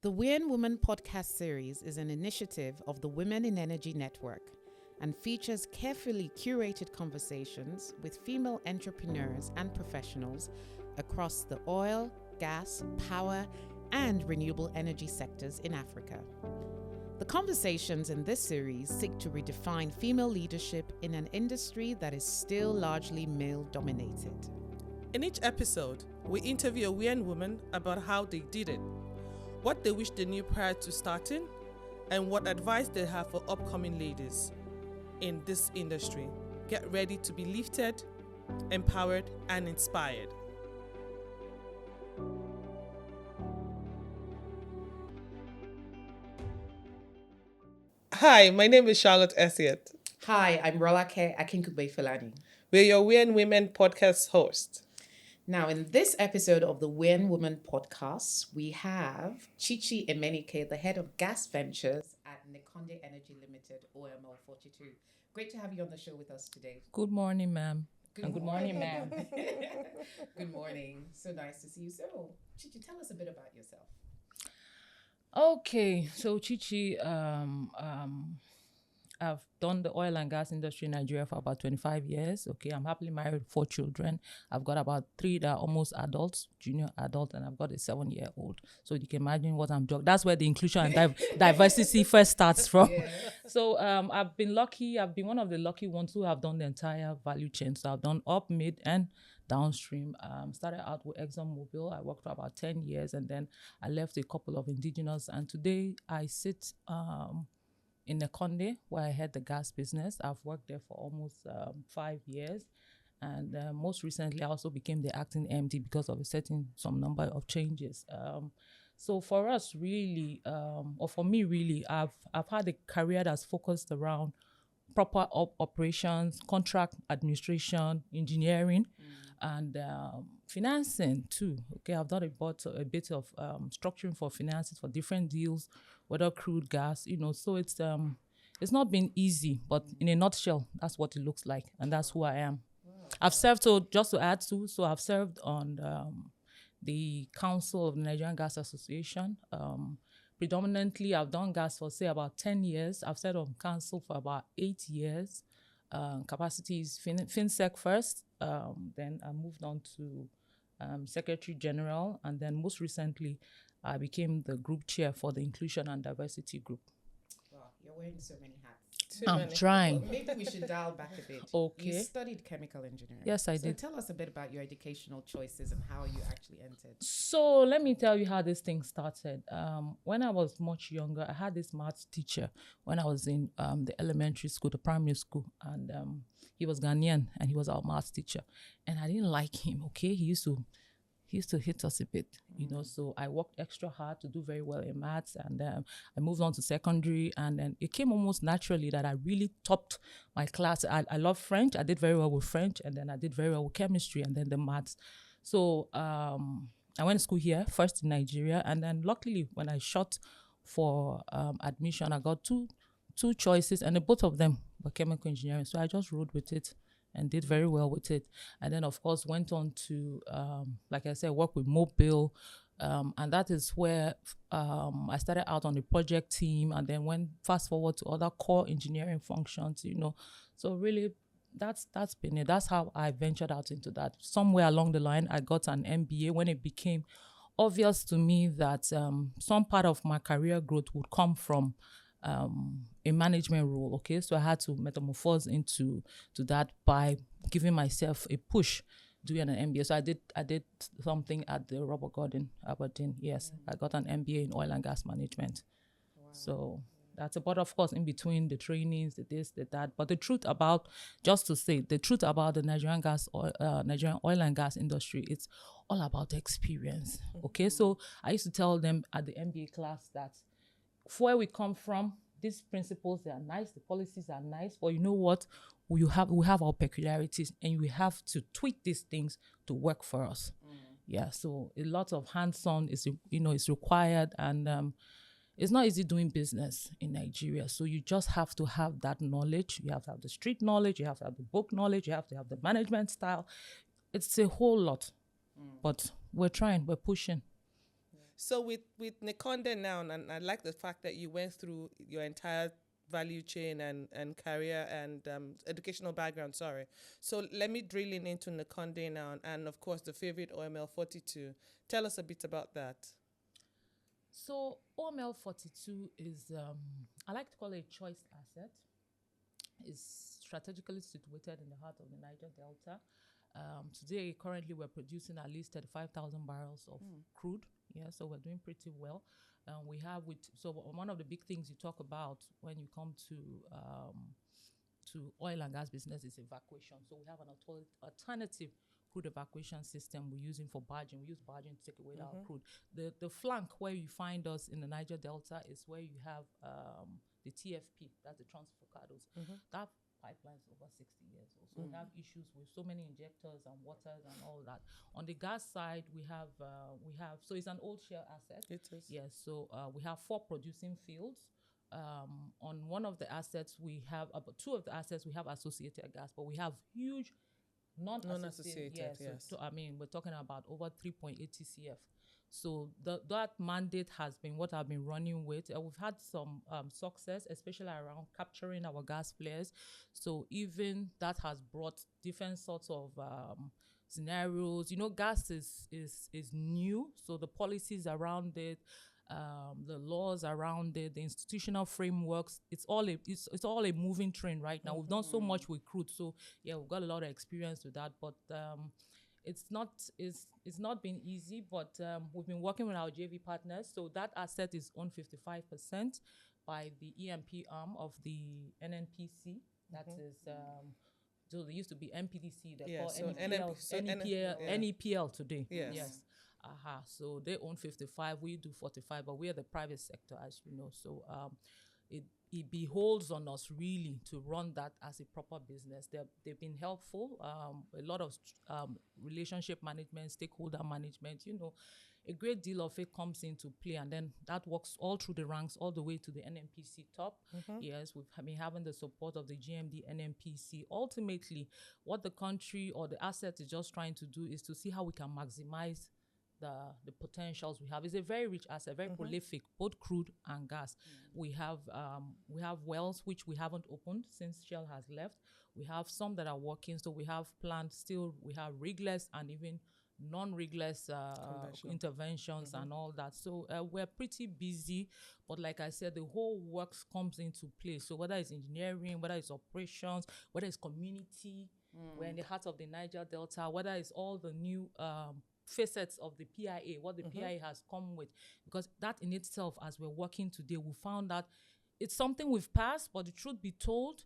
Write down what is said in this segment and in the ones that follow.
The WIEN Women podcast series is an initiative of the Women in Energy Network and features carefully curated conversations with female entrepreneurs and professionals across the oil, gas, power, and renewable energy sectors in Africa. The conversations in this series seek to redefine female leadership in an industry that is still largely male-dominated. In each episode, we interview a WIEN woman about how they did it, what they wish they knew prior to starting, and what advice they have for upcoming ladies in this industry. Get ready to be lifted, empowered, and inspired. Hi, my name is Charlotte Essiet. Hi, I'm Rolake Akinkugbe-Filani. We're your WIEN Women podcast host. Now, in this episode of the WIEN Women podcast, we have Chichi Emenike, the head of gas ventures at Nekonde Energy Limited, OML 42. Great to have you on the show with us today. Good morning, ma'am. Good morning, ma'am. Good morning. So nice to see you. So, Chichi, tell us a bit about yourself. Okay, so Chichi, I've done the oil and gas industry in Nigeria for about 25 years. Okay, I'm happily married with 4 children. I've got about 3 that are almost adults, junior adult, and I've got a 7-year-old. So you can imagine what I'm doing. That's where the inclusion and diversity first starts from. Yeah. So I've been lucky. I've been one of the lucky ones who have done the entire value chain. So I've done up, mid, and downstream. Started out with ExxonMobil. I worked for about 10 years, and then I left a couple of indigenous. And today I sit in Nekonde, where I head the gas business. I've worked there for almost 5 years. And most recently, I also became the acting MD because of some number of changes. So for us, really, or for me, really, I've had a career that's focused around proper operations, contract administration, engineering, and financing too. Okay, I've done a bit of structuring for finances for different deals, whether crude, gas, so it's not been easy, but in a nutshell, that's what it looks like, and that's who I am. I've served, so just to add to, so I've served on the Council of the Nigerian Gas Association. Predominantly, I've done gas for, say, about 10 years. I've served on council for about 8 years. Capacity is FinSec first. Then I moved on to Secretary General. And then most recently, I became the group chair for the Inclusion and Diversity Group. Wow, you're wearing so many hats. I'm trying. Maybe we should dial back a bit. Okay. You studied chemical engineering. Yes, I did. So tell us a bit about your educational choices and how you actually entered. So let me tell you how this thing started. When I was much younger, I had this maths teacher when I was in the elementary school, the primary school, and he was Ghanaian and he was our maths teacher. And I didn't like him, okay? He used to hit us a bit, so I worked extra hard to do very well in maths, and I moved on to secondary, and then it came almost naturally that I really topped my class. I love French. I did very well with French, and then I did very well with chemistry, and then the maths. So I went to school here, first in Nigeria, and then luckily when I shot for admission, I got two choices, and both of them were chemical engineering. So I just rode with it and did very well with it. And then, of course, went on to, like I said, work with Mobile. And that is where I started out on the project team and then went fast forward to other core engineering functions, So really, that's been it. That's how I ventured out into that. Somewhere along the line, I got an MBA when it became obvious to me that some part of my career growth would come from a management role, okay? So I had to metamorphose into that by giving myself a push doing an MBA. So I did something at the Robert Gordon, Aberdeen. Yes, I got an MBA in oil and gas management. Wow. So that's about, of course, in between the trainings, the this, the that. But the truth about the Nigerian oil and gas industry, it's all about experience, okay? So I used to tell them at the MBA class that where we come from, these principles, they are nice, the policies are nice, but you know what? We have our peculiarities, and we have to tweak these things to work for us. Yeah, so a lot of hands-on is required, and it's not easy doing business in Nigeria. So you just have to have that knowledge. You have to have the street knowledge, you have to have the book knowledge, you have to have the management style. It's a whole lot, but we're trying, we're pushing. So with Nekonde now, and I like the fact that you went through your entire value chain and career and educational background. Sorry. So let me drill into Nekonde now, and of course the favorite OML 42. Tell us a bit about that. So OML 42 is, I like to call it a choice asset. It's strategically situated in the heart of the Niger Delta. Today, currently, we're producing at least 35,000 barrels of crude. Yeah, so we're doing pretty well. We have one of the big things you talk about when you come to oil and gas business is evacuation. So we have an alternative crude evacuation system we're using for barging. We use barging to take away our crude. The flank where you find us in the Niger Delta is where you have the TFP, that's the transfocados. That pipeline is over 60 years old. So we have issues with so many injectors and waters and all that. On the gas side, we have so it's an old shale asset. It is. Yes, so we have 4 producing fields. On one of the assets, we have about 2 of the assets, we have associated gas, but we have huge non-associated. Yes. So, I mean, we're talking about over 3.8 TCF. So that mandate has been what I've been running with. We've had some success, especially around capturing our gas flares. So even that has brought different sorts of scenarios. You know, gas is new, so the policies around it, the laws around it, the institutional frameworks, it's all a moving train right now. We've done so much with crude, so yeah, we've got a lot of experience with that, but it's not been easy, but we've been working with our JV partners. So that asset is owned 55% by the EMP arm of the NNPC. That is so they used to be MPDC. They're called so NEPL today. Yes. So they own 55, we do 45, but we are the private sector, as you know. So it beholds on us really to run that as a proper business. They've been helpful. A lot of relationship management, stakeholder management, you know, a great deal of it comes into play, and then that works all through the ranks, all the way to the NNPC top. Yes, we've been having the support of the GMD NNPC. Ultimately, what the country or the asset is just trying to do is to see how we can maximize the potentials we have. It's a very rich asset, very prolific, both crude and gas. We have wells which we haven't opened since Shell has left. We have some that are working, so we have planned still. We have rigless and even non-rigless interventions and all that. So we're pretty busy, but like I said, the whole works comes into play. So whether it's engineering, whether it's operations, whether it's community, we're in the heart of the Niger Delta, whether it's all the new facets of the PIA, what the PIA has come with, because that in itself, as we're working today, we found that it's something we've passed, but the truth be told,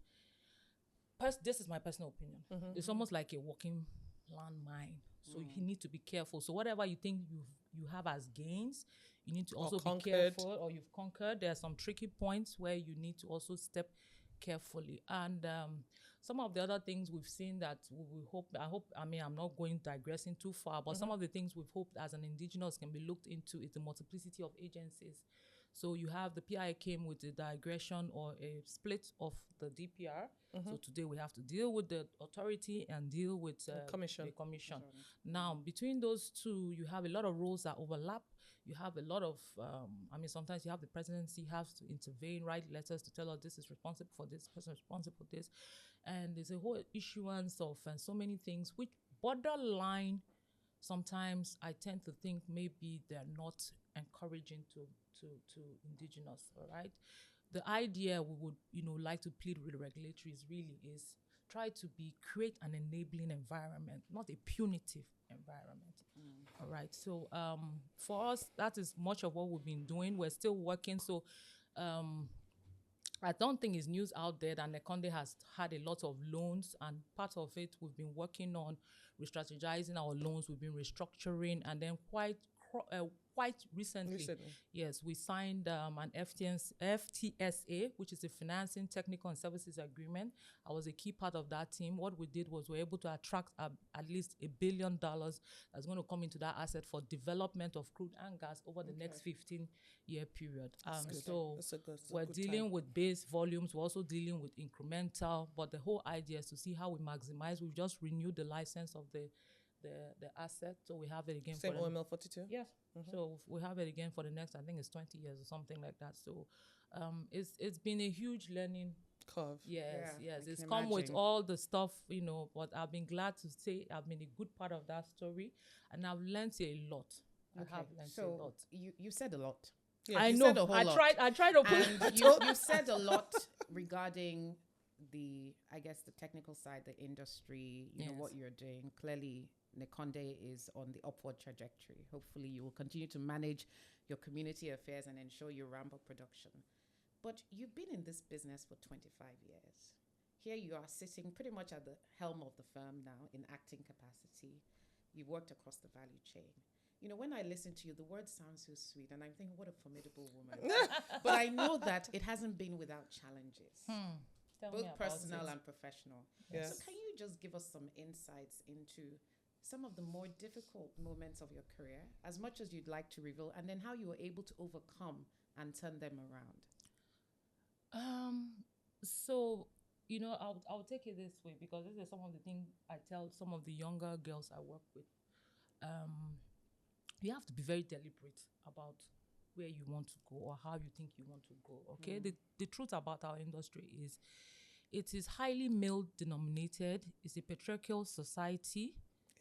this is my personal opinion. It's almost like a walking landmine. So you need to be careful. So whatever you think you have as gains, you need to also be careful, or you've conquered. There are some tricky points where you need to also step carefully. And some of the other things we've seen that we hope, I'm not digressing too far, but some of the things we've hoped as an indigenous can be looked into is the multiplicity of agencies. So you have the PI came with a digression or a split of the DPR. So today we have to deal with the authority and deal with the commission. Now, between those two, you have a lot of roles that overlap. You have a lot of, sometimes you have the presidency has to intervene, write letters to tell us this is responsible for this, person is responsible for this. And there's a whole issuance of and so many things which borderline. Sometimes I tend to think maybe they're not encouraging to indigenous, all right? The idea we would, like to plead with the regulatories really is try to create an enabling environment, not a punitive environment, all right? So for us, that is much of what we've been doing. We're still working, so I don't think it's news out there that Nekonde has had a lot of loans, and part of it we've been working on re-strategizing our loans. We've been restructuring, and then quite recently, yes, we signed an FTSA, which is a Financing, Technical and Services Agreement. I was a key part of that team. What we did was we're able to attract at least $1 billion that's going to come into that asset for development of crude and gas over the next 15-year period. So we're dealing with base volumes. We're also dealing with incremental, but the whole idea is to see how we maximize. We've just renewed the license of the the asset, so we have it again. Same for the, OML 42? Yes. So we have it again for the next, I think it's 20 years or something like that. So it's been a huge learning. Curve. Yes, Yeah, yes. I It's can come with imagine. all the stuff, but I've been glad to say I've been a good part of that story, and I've learned a lot. I have learned a lot. You said a lot. Yeah, I you know. said a whole lot. I tried to put And you said a lot regarding the technical side, the industry, you know, Yes. what you're doing. Clearly, Nekonde is on the upward trajectory. Hopefully, you will continue to manage your community affairs and ensure you ramp up production. But you've been in this business for 25 years. Here you are sitting pretty much at the helm of the firm now in acting capacity. You've worked across the value chain. You know, when I listen to you, the words sound so sweet, and I'm thinking, what a formidable woman. But I know that it hasn't been without challenges, Tell me both about personal it. and professional. Yes. So can you just give us some insights into some of the more difficult moments of your career, as much as you'd like to reveal, and then how you were able to overcome and turn them around? So, I'll take it this way, because this is some of the things I tell some of the younger girls I work with. You have to be very deliberate about where you want to go or how you think you want to go. Okay. The truth about our industry is it is highly male denominated. It's a patriarchal society,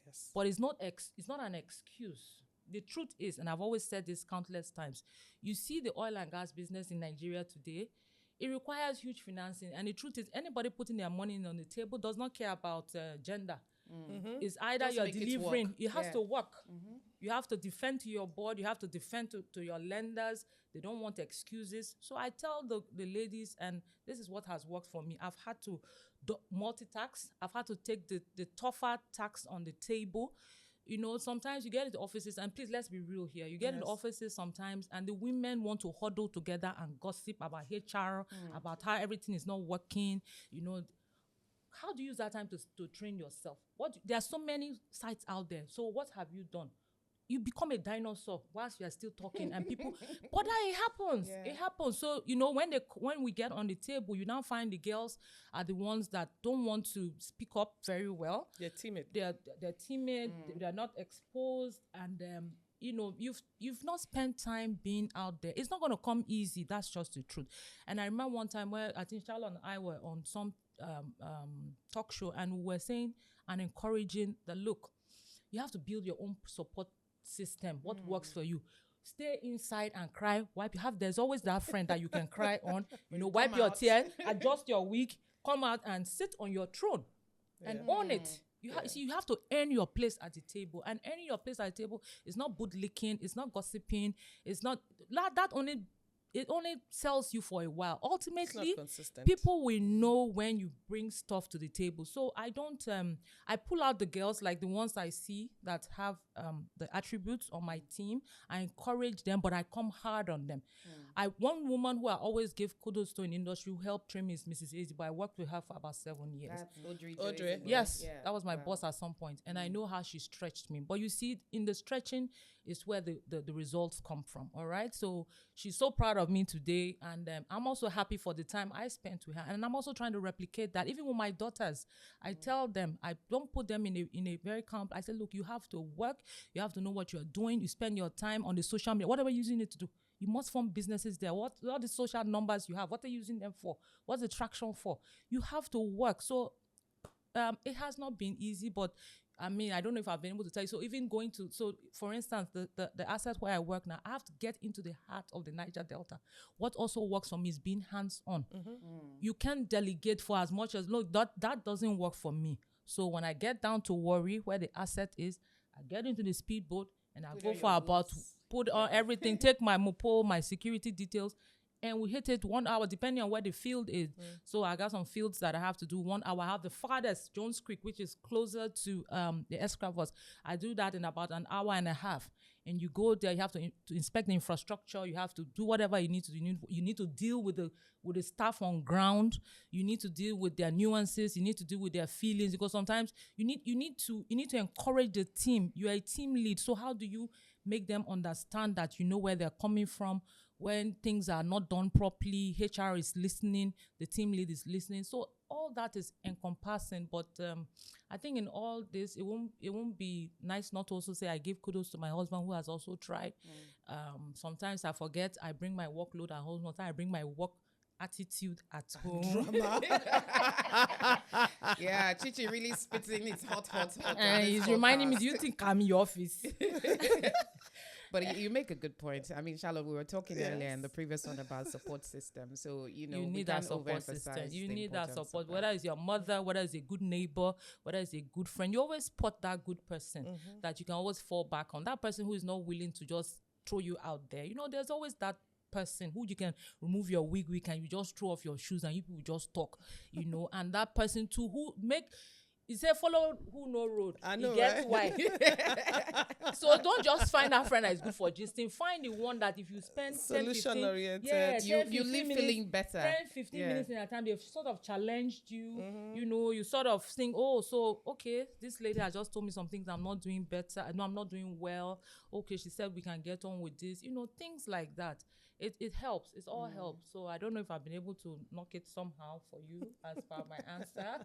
Yes. but it's not an excuse. The truth is, and I've always said this countless times, you see the oil and gas business in Nigeria today, it requires huge financing. And the truth is, anybody putting their money on the table does not care about gender. It's either Just you're make it delivering, work. it has Yeah. to work. You have to defend to your board, you have to defend to your lenders. They don't want excuses. So I tell the ladies, and this is what has worked for me, I've had to multitask. I've had to take the tougher tax on the table. You know, sometimes you get into offices, and please, let's be real here. You get into offices sometimes, and the women want to huddle together and gossip about HR, about how everything is not working. You know, how do you use that time to train yourself? There are so many sites out there. So what have you done? You become a dinosaur whilst you are still talking, and people, but that it happens. Yeah. It happens. So, when we get on the table, you now find the girls are the ones that don't want to speak up very well. They're timid. They're timid. They're not exposed, and you've not spent time being out there. It's not going to come easy. That's just the truth. And I remember one time where I think Charlotte and I were on some talk show, and we were saying and encouraging the look. You have to build your own support system. What works for you? Stay inside and cry. There's always that friend that you can cry on. Wipe your tears, adjust your wig, come out and sit on your throne and own it. You have to earn your place at the table, and earning your place at the table is not bootlicking, it's not gossiping, it's not that only. It only sells you for a while. Ultimately, It's not consistent. people will know when you bring stuff to the table. So I don't, I pull out the girls, like the ones I see that have the attributes on my team. I encourage them, but I come hard on them. One woman who I always give kudos to in industry who helped train me is Mrs. Ezi, but I worked with her for about 7 years. That's Audrey. Audrey. Yes, Yeah. that was my boss at some point, and I know how she stretched me. But you see, in the stretching is where the results come from. All right, so she's so proud of me today, and I'm also happy for the time I spent with her. And I'm also trying to replicate that even with my daughters. I tell them, I don't put them in a very calm. I say, look, you have to work, you have to know what you're doing. You spend your time on the social media, whatever you're using it to do. You must form businesses there. What are the social numbers you have? What are you using them for? What's the traction for? You have to work. So it has not been easy, but I mean, I don't know if I've been able to tell you. So even for instance, the asset where I work now, I have to get into the heart of the Niger Delta. What also works for me is being hands-on. You can't delegate for as much as, look, that doesn't work for me. So when I get down to Warri, where the asset is, I get into the speedboat and I go for about, put on everything, take my mopo, my security details, and we hit it 1 hour, depending on where the field is. So I got some fields that I have to do 1 hour. I have the farthest, Jones Creek, which is closer to the Escravos. I do that in about an hour and a half. And you go there, you have to inspect the infrastructure. You have to do whatever you need to do. You need to deal with the staff on ground. You need to deal with their nuances. You need to deal with their feelings, because sometimes you need to encourage the team. You are a team lead. So how do you make them understand that you know where they're coming from, when things are not done properly, HR is listening, the team lead is listening. So all that is encompassing. But I think in all this, it won't be nice not to also say I give kudos to my husband who has also tried. Sometimes I forget, I bring my workload at home. Sometimes I bring my work attitude at home. Yeah, Chichi really spits in. It's hot. And he's reminding me, do you think I'm in your office? But you make a good point. I mean, Charlotte, we were talking earlier in the previous one about support system. So, you need that support system. You need that support, whether it's your mother, whether it's a good neighbor, whether it's a good friend. You always spot that good person that you can always fall back on. That person who is not willing to just throw you out there. There's always that person who you can remove your wig and you just throw off your shoes and you people just talk, and that person too who he said, follow who no road. I know, right? Why. So don't just find that friend that is good for gisting. Find the one that if you spend solution 10, 15, oriented, you leave feeling better. 10, 15 minutes in a time, they've sort of challenged you. You sort of think, oh, so okay, this lady has just told me some things I'm not doing better. No, I'm not doing well. Okay, she said we can get on with this. Things like that. It helps. It's all helps. So I don't know if I've been able to knock it somehow for you as per my answer.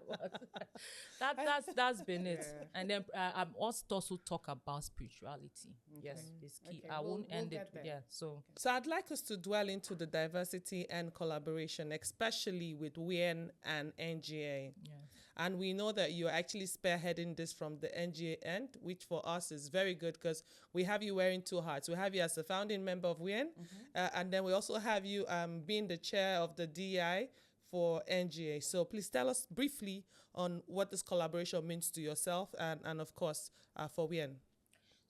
But that's been it. And then I'm also talk about spirituality. Yes, it's key. I won't end it. Yeah. So I'd like us to dwell into the diversity and collaboration, especially with WIEN and NGA. yes. And we know that you're actually spearheading this from the NGA end, which for us is very good because we have you wearing two hats. We have you as a founding member of WIEN, and then we also have you being the chair of the DEI for NGA. So please tell us briefly on what this collaboration means to yourself and of course, for WIEN.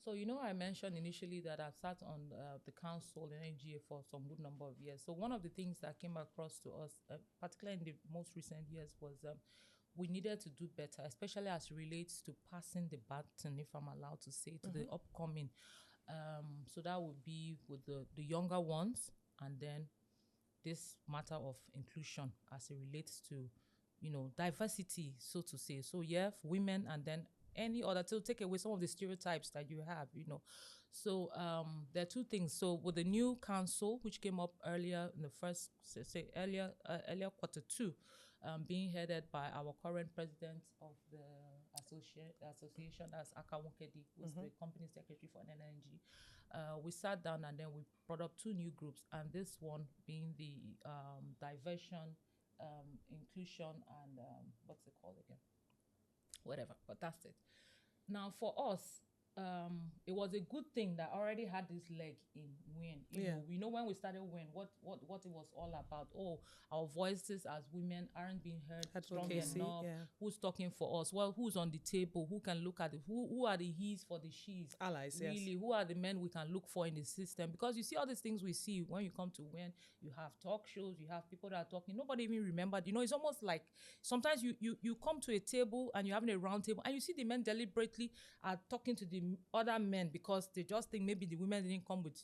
So, I mentioned initially that I've sat on the council in NGA for some good number of years. So one of the things that came across to us, particularly in the most recent years, was we needed to do better, especially as it relates to passing the baton, if I'm allowed to say, to the upcoming. So that would be with the younger ones, and then this matter of inclusion as it relates to, diversity, so to say. So women, and then any other, to take away some of the stereotypes that you have, So there are two things. So with the new council, which came up earlier in the first, earlier quarter two, being headed by our current president of the association, that's Akawokedi, who's the company secretary for NNG. We sat down and then we brought up two new groups, and this one being the diversion, inclusion, and what's it called again? Whatever, but that's it. Now for us, it was a good thing that already had this leg in WIEN. We know when we started WIEN, what it was all about. Oh, our voices as women aren't being heard strong enough. Who's talking for us? Well, who's on the table? Who can look at it? Who are the he's for the she's? Allies, really, who are the men we can look for in the system? Because you see all these things we see when you come to WIEN. You have talk shows, you have people that are talking. Nobody even remembered. It's almost like sometimes you come to a table and you're having a round table and you see the men deliberately are talking to the other men because they just think maybe the women didn't come with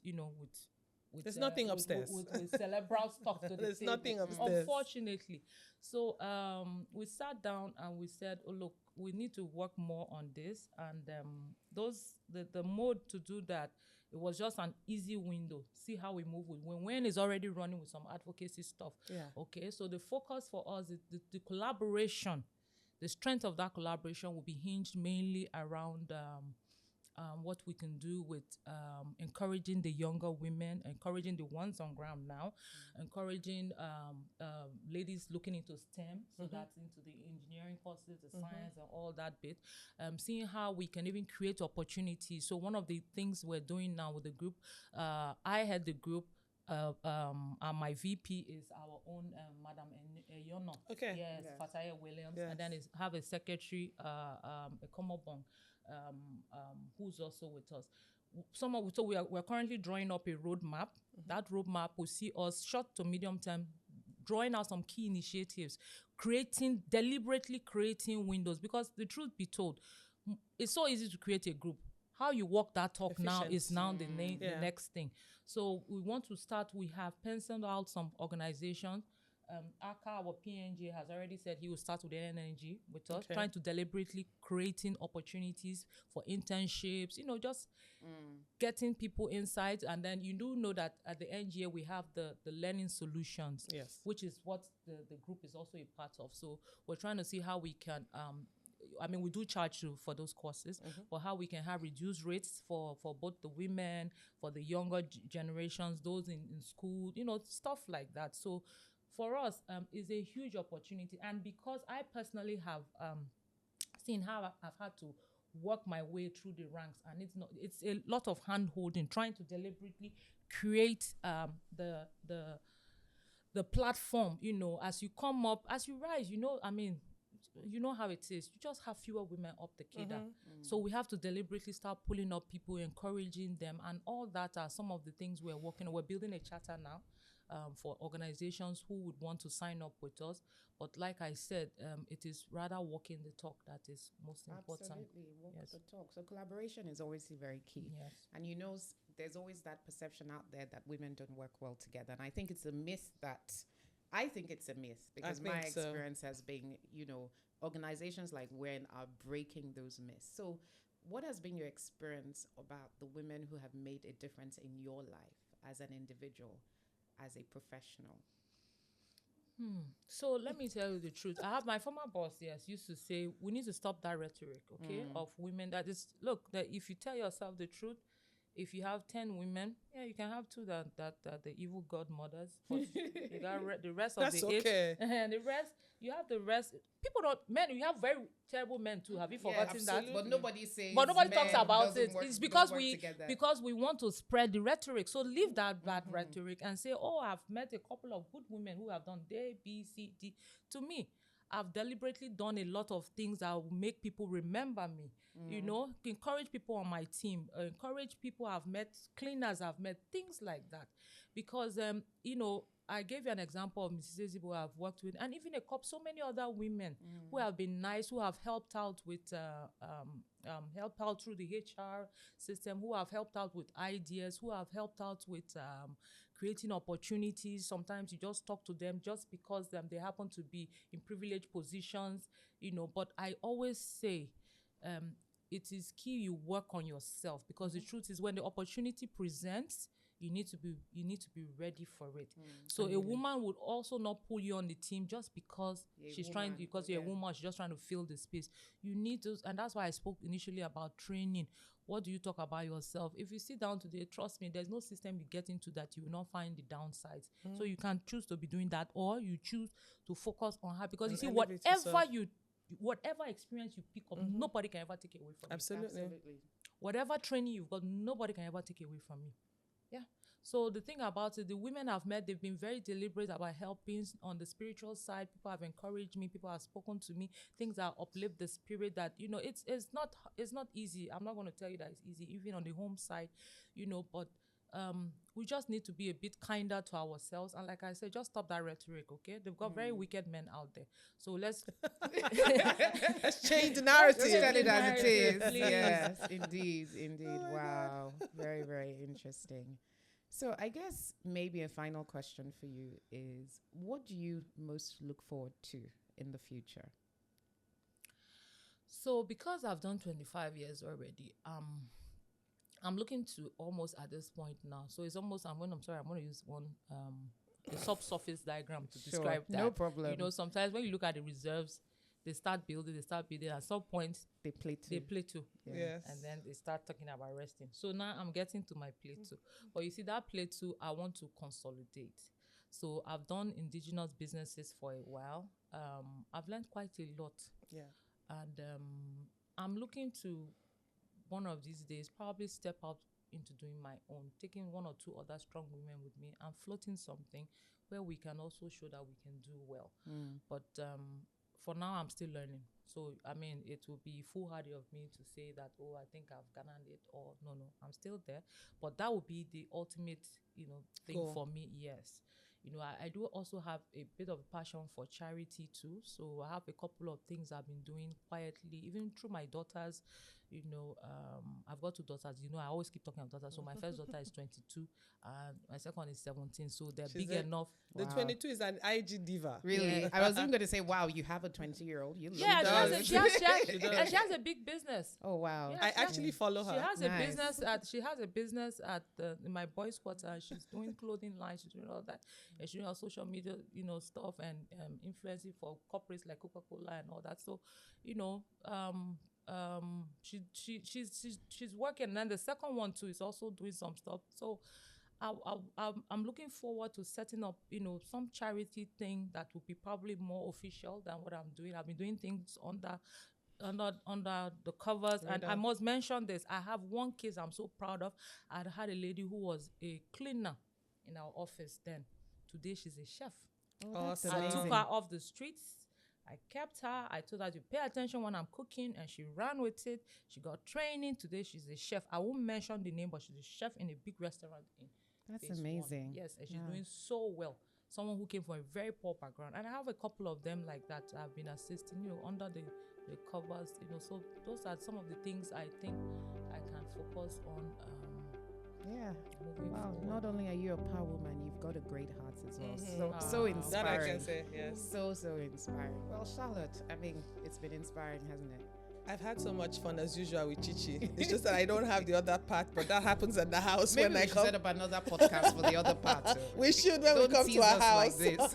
there's nothing upstairs with cerebral stuff to the there's table. Nothing upstairs, unfortunately. So we sat down and we said, oh look, we need to work more on this, and the mode to do that, it was just an easy window. See how we move with WIEN is already running with some advocacy stuff. Okay, so the focus for us is the collaboration. The strength of that collaboration will be hinged mainly around what we can do with encouraging the younger women, encouraging the ones on ground now, encouraging ladies looking into STEM, so that's into the engineering courses, the science and all that bit, seeing how we can even create opportunities. So one of the things we're doing now with the group, I had the group, and my VP is our own Madam Eyono. Okay. Yes, Fataya Williams. And then have a secretary, a Komobong, who's also with us. So we're currently drawing up a roadmap. That roadmap will see us short to medium term drawing out some key initiatives, deliberately creating windows, because the truth be told, it's so easy to create a group. How you walk that talk now is now the next thing. So we want to start, we have penciled out some organizations, Aka, our PNG, has already said he will start with energy with us, trying to deliberately creating opportunities for internships, just getting people inside. And then you do know that at the NGA we have the learning solutions, which is what the group is also a part of. So we're trying to see how we can we do charge you for those courses, but how we can have reduced rates for both the women, for the younger generations, those in school, stuff like that. So for us, is a huge opportunity. And because I personally have seen how I've had to work my way through the ranks, and it's a lot of hand holding, trying to deliberately create the platform, as you come up, as you rise, you know how it is. You just have fewer women up the cadre. So we have to deliberately start pulling up people, encouraging them, and all that are some of the things we're working on. We're building a charter now for organizations who would want to sign up with us. But like I said, it is rather walking the talk that is most important. Absolutely, walk the talk. So collaboration is obviously very key. Yes. And there's always that perception out there that women don't work well together. And I think it's a myth because my experience has been, organizations like WIEN are breaking those myths. So what has been your experience about the women who have made a difference in your life as an individual, as a professional? So let me tell you the truth. I have my former boss, used to say, we need to stop that rhetoric, of women. That if you tell yourself the truth, if you have 10 women, you can have 2 that the evil godmothers. But you got the rest of the 8. And the rest, you have the rest. Men, you have very terrible men too. Have you forgotten that? But nobody says. But nobody talks about it. It's because we want to spread the rhetoric. So leave that bad rhetoric and say, I've met a couple of good women who have done A, B, C, D. To me, I've deliberately done a lot of things that will make people remember me, encourage people on my team, encourage people I've met, cleaners I've met, things like that. Because, I gave you an example of Mrs. Ezibo I've worked with, and even so many other women who have been nice, who have helped out with, helped out through the HR system, who have helped out with ideas, who have helped out with creating opportunities. Sometimes you just talk to them just because they happen to be in privileged positions, but I always say, it is key you work on yourself, because the truth is, when the opportunity presents, you need to be ready for it. So a woman would also not pull you on the team just because you're a woman, she's just trying to fill the space. You need to, and that's why I spoke initially about training. What do you talk about yourself? If you sit down today, trust me, there's no system you get into that you will not find the downsides. So you can choose to be doing that, or you choose to focus on her, because you see, whatever experience you pick up, nobody can ever take it away from you. Absolutely. Whatever training you've got, nobody can ever take it away from you. Yeah. So the thing about it, the women I've met, they've been very deliberate about helping on the spiritual side. People have encouraged me. People have spoken to me. Things that uplift the spirit. That it's not easy. I'm not going to tell you that it's easy, even on the home side, But we just need to be a bit kinder to ourselves. And like I said, just stop that rhetoric, okay? They've got very wicked men out there. So let's change the narrative. Just tell it as it is. Please. Yes, indeed. Wow. Very, very interesting. So I guess maybe a final question for you is, what do you most look forward to in the future? So because I've done 25 years already, I'm looking to almost at this point now. So it's almost, I'm going to use one, the subsurface diagram to describe that. No problem. Sometimes when you look at the reserves, they start building. At some point, they plateau. Yes. And then they start talking about resting. So now I'm getting to my plateau. But you see, that plateau, I want to consolidate. So I've done indigenous businesses for a while. I've learned quite a lot. Yeah. And I'm looking to, one of these days, probably step out into doing my own, taking 1 or 2 other strong women with me and floating something where we can also show that we can do well. But for now, I'm still learning. So, it will be foolhardy of me to say that, I think I've garnered it, or no, I'm still there. But that would be the ultimate, thing for me, yes. I do also have a bit of a passion for charity too. So I have a couple of things I've been doing quietly, even through my daughters, I've got 2 daughters. I always keep talking about daughters. So my first daughter is 22 and my second one is 17. So they're big enough. The 22 is an IG diva. Really? Yeah. I was even going to say, wow, you have a 20-year-old. You look Yeah, does. she has a big business. Oh, wow. Yeah, I actually follow her. She has Nice. a business at in my boys' quarter. And she's doing clothing lines. She's doing all that. And she's doing all social media, stuff and influencing for corporates like Coca-Cola and all that. So, she's working. And then the second one too is also doing some stuff. So I'm looking forward to setting up, some charity thing that will be probably more official than what I'm doing. I've been doing things under the covers. And I must mention this. I have one case I'm so proud of. I had a lady who was a cleaner in our office then. Today she's a chef. Oh, that's I amazing. took her off the streets. I kept her. I told her to pay attention when I'm cooking, and she ran with it. She got training. Today she's a chef. I won't mention the name, but she's a chef in a big restaurant in That's Phase amazing. 1. Yes, and she's doing so well. Someone who came from a very poor background. And I have a couple of them like that I've been assisting, under the covers, So those are some of the things I think I can focus on. Yeah. Moving Wow. forward. Not only are you a power woman, you've got a great heart as well. Mhm. So inspiring. That I can say, yes. So inspiring. Well, Charlotte, I mean, it's been inspiring, hasn't it? I've had so much fun as usual with Chichi. It's just that I don't have the other part, but that happens at the house Maybe when we I should come. set up another podcast for the other part. We should when we Don't come tease to our us house. like this.